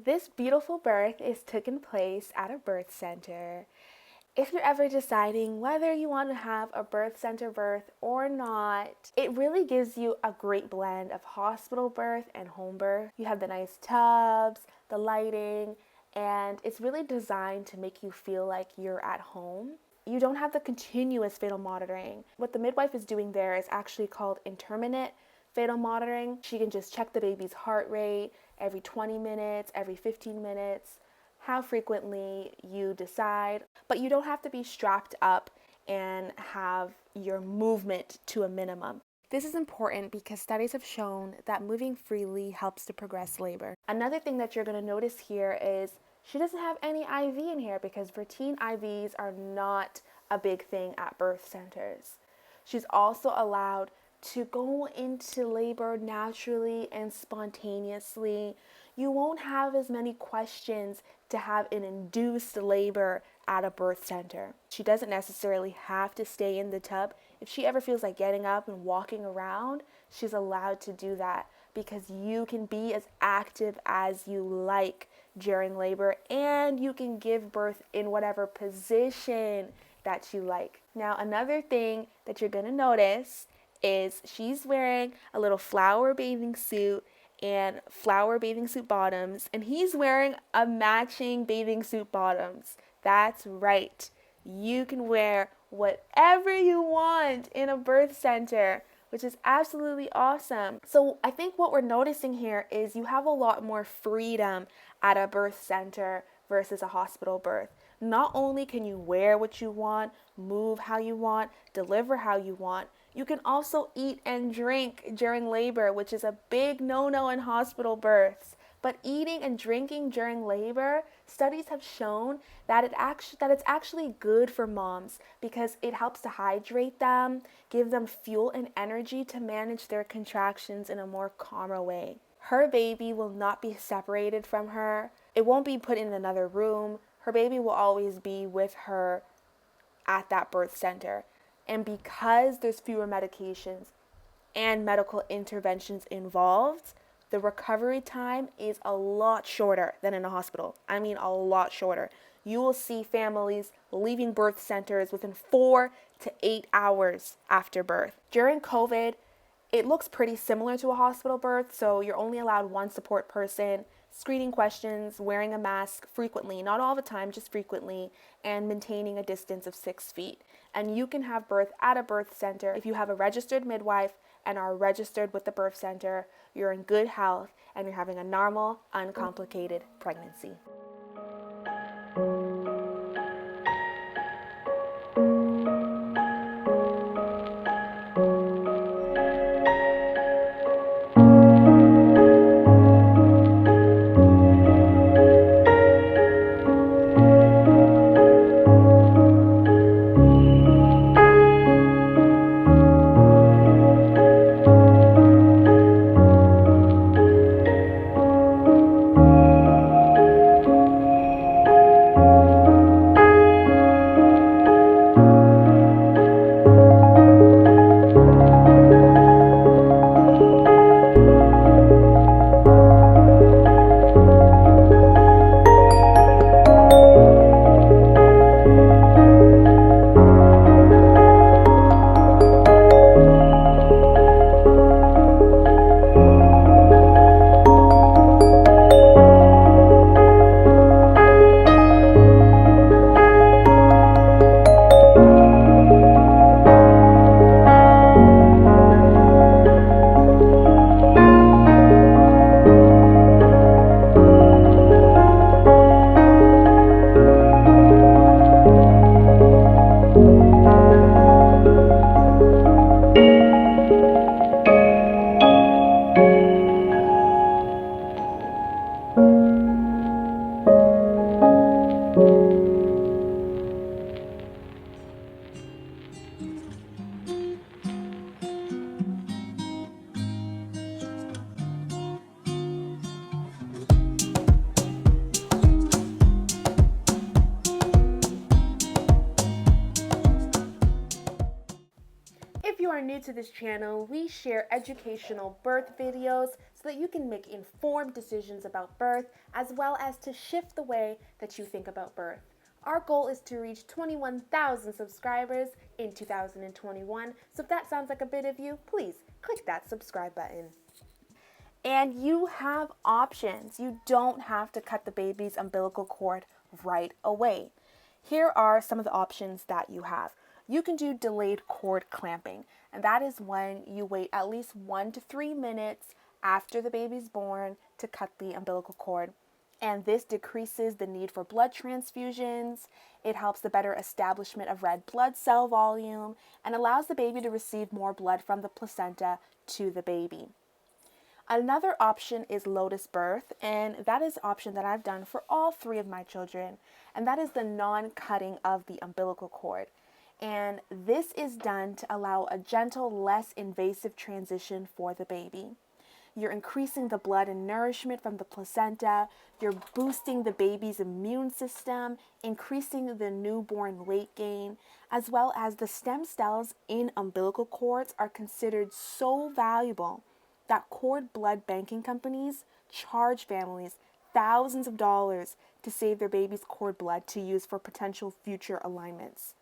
This beautiful birth is taking place at a birth center. If you're ever deciding whether you want to have a birth center birth or not, it really gives you a great blend of hospital birth and home birth. You have the nice tubs, the lighting, and it's really designed to make you feel like you're at home. You don't have the continuous fetal monitoring. What the midwife is doing there is actually called intermittent fetal monitoring. She can just check the baby's heart rate every 20 minutes, every 15 minutes, how frequently you decide, but you don't have to be strapped up and have your movement to a minimum. This is important because studies have shown that moving freely helps to progress labor. Another thing that you're going to notice here is she doesn't have any IV in here because routine IVs are not a big thing at birth centers. She's also allowed to go into labor naturally and spontaneously. You won't have as many questions to have an induced labor at a birth center. She doesn't necessarily have to stay in the tub. If she ever feels like getting up and walking around, she's allowed to do that because you can be as active as you like during labor and you can give birth in whatever position that you like. Now, another thing that you're going to notice is she's wearing a little flower bathing suit and flower bathing suit bottoms, and he's wearing a matching bathing suit bottoms. That's right. You can wear whatever you want in a birth center, which is absolutely awesome. So I think what we're noticing here is you have a lot more freedom at a birth center versus a hospital birth. Not only can you wear what you want, move how you want, deliver how you want, you can also eat and drink during labor, which is a big no-no in hospital births. But eating and drinking during labor, studies have shown that it's actually good for moms because it helps to hydrate them, give them fuel and energy to manage their contractions in a more calmer way. Her baby will not be separated from her. It won't be put in another room. Her baby will always be with her at that birth center. And because there's fewer medications and medical interventions involved, the recovery time is a lot shorter than in a hospital. I mean, a lot shorter. You will see families leaving birth centers within 4 to 8 hours after birth. During COVID, it looks pretty similar to a hospital birth, so you're only allowed one support person, screening questions, wearing a mask frequently, not all the time, just frequently, and maintaining a distance of 6 feet. And you can have birth at a birth center if you have a registered midwife and are registered with the birth center, you're in good health, and you're having a normal, uncomplicated pregnancy. If you are new to this channel, we share educational birth videos so that you can make informed decisions about birth, as well as to shift the way that you think about birth. Our goal is to reach 21,000 subscribers in 2021, so if that sounds like a bit of you, please click that subscribe button. And you have options. You don't have to cut the baby's umbilical cord right away. Here are some of the options that you have. You can do delayed cord clamping, and that is when you wait at least 1 to 3 minutes after the baby's born to cut the umbilical cord. And this decreases the need for blood transfusions. It helps the better establishment of red blood cell volume and allows the baby to receive more blood from the placenta to the baby. Another option is lotus birth, and that is an option that I've done for all 3 of my children, and that is the non-cutting of the umbilical cord. And this is done to allow a gentle, less invasive transition for the baby. You're increasing the blood and nourishment from the placenta, you're boosting the baby's immune system, increasing the newborn weight gain, as well as the stem cells in umbilical cords are considered so valuable that cord blood banking companies charge families thousands of dollars to save their baby's cord blood to use for potential future alignments.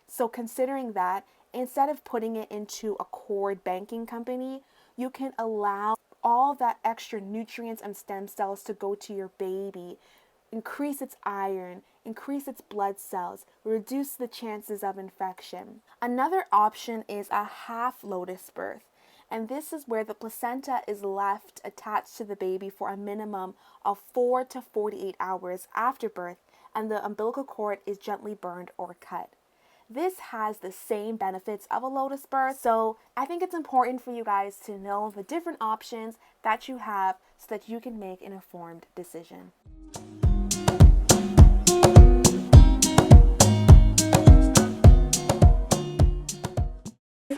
So considering that, instead of putting it into a cord banking company, you can allow all that extra nutrients and stem cells to go to your baby, increase its iron, increase its blood cells, reduce the chances of infection. Another option is a half lotus birth. And this is where the placenta is left attached to the baby for a minimum of 4 to 48 hours after birth, and the umbilical cord is gently burned or cut. This has the same benefits of a lotus birth, so I think it's important for you guys to know the different options that you have so that you can make an informed decision.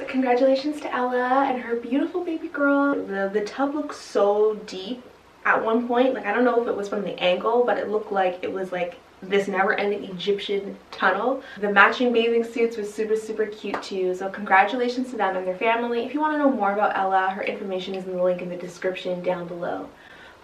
Congratulations to Ella and her beautiful baby girl. The tub looks so deep at one point. Like, I don't know if it was from the angle, but it looked like it was like this never-ending Egyptian tunnel. The matching bathing suits were super cute too. So congratulations to them and their family. If you want to know more about Ella, her information is in the link in the description down below.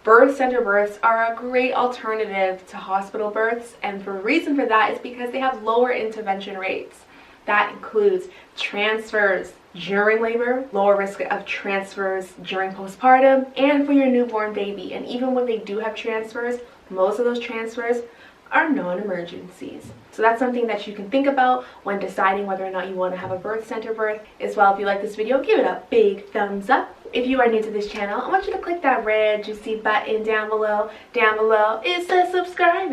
Birth center births are a great alternative to hospital births, and the reason for that is because they have lower intervention rates. That includes transfers during labor, lower risk of transfers during postpartum, and for your newborn baby. And even when they do have transfers, most of those transfers are non-emergencies. So that's something that you can think about when deciding whether or not you want to have a birth center birth. As well, if you like this video, give it a big thumbs up. If you are new to this channel, I want you to click that red juicy button down below. Down below, it says subscribe.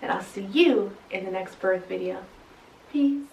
And I'll see you in the next birth video. Peace.